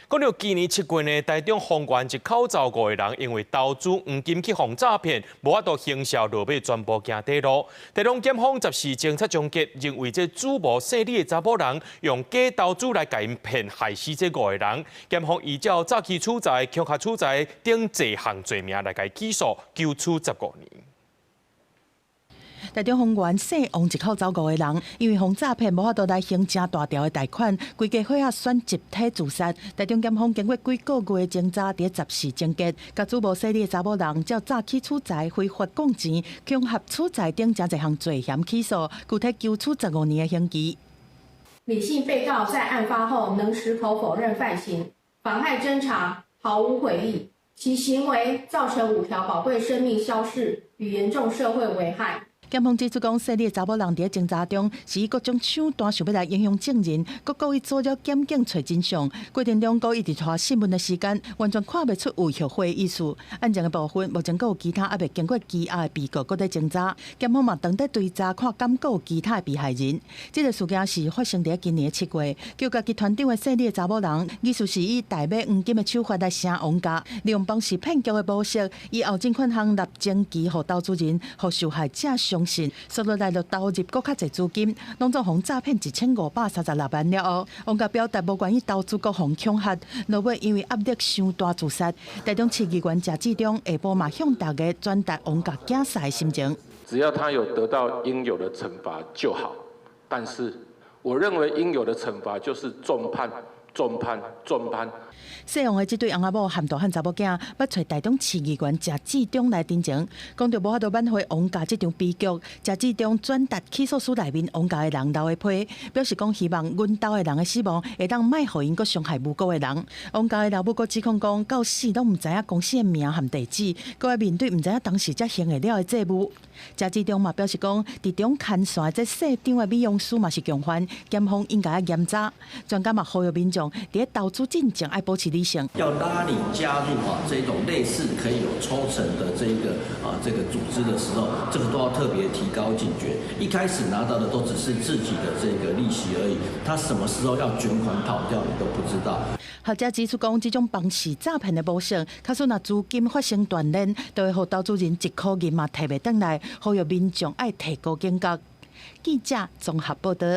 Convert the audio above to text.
讲到今年7月呢，台中丰原一口罩5个人因为投资黄金去防诈骗，无法度行销，落尾全部行地路。台中检方14侦查终结，认为这主谋姓李的查某人用假投资来甲因骗害死这5个人。检方依照诈欺处财、恐吓处财等多项罪名来甲起诉，求处15年。台中丰原姓王一口走5个人，因为防诈骗无法度来还正大条的贷款，规家伙选集体自杀。台中检方经过几个月的侦查，伫14终结，甲主谋姓李的查某人，照诈欺处财、非法供钱、恐吓处财等正多项罪嫌起诉，具体求处15年的刑期。李姓被告在案发后能矢口否认犯行，妨害侦查，毫无悔意，其行为造成5条宝贵生命消逝与严重社会危害。检方指出，讲姓李的查某人伫侦查中是以各种手段想要来影响证人，佮故意阻扰检警找真相。过程中，佮一直拖审问的时间，完全看不出有后悔的意思。案件的部分，目前佮有其他还未经过羁押的被告佮在侦查。检方嘛当在追查，看敢佮有其他的被害人。这个事件是发生伫今年7月，叫甲集团长的姓李的查某人，疑似是以代买黄金的手法来声王价，利用方式骗局的模式，以后证券行立征期予投资人，予受害者相信，所落来就投入搁较侪资金，拢总互诈骗1536万了后，王家表达无愿意投资搁互恐吓，落尾因为压力伤大自杀。台中市议员谢志忠下晡嘛向大家转达王家惊死的心情。只要他有得到应有的惩罚就好，但是我认为应有的惩罚就是重判、重判、重判。姓王的这对翁仔某含大汉查某囝，要找台中市议员谢志忠来တင်情，讲到无法度挽回王家这场悲剧。谢志忠转达起诉书内面王家的人留的批，表示讲希望阮兜的人的死亡会当卖互因搁伤害无辜的人。王家的老母搁指控讲，到死拢唔知影公司的名和地址，搁要面对唔知影当时才行会了的债务。谢志忠嘛表示讲，伫中牵线这市场的美容师嘛是共犯，检方应该要严查。专家嘛呼吁民众伫投资进前要保持理性，要拉你加入这种类似可以有抽成的这个组织的时候，这个都要特别提高警觉。一开始拿到的都只是自己的这个利息而已，他什么时候要卷款跑掉你都不知道。学者指出讲，这种方式诈骗的模式，假使若资金发生断裂，就会互投资人1块银嘛摕袂返来，呼吁民众爱提高警觉。记者综合报道。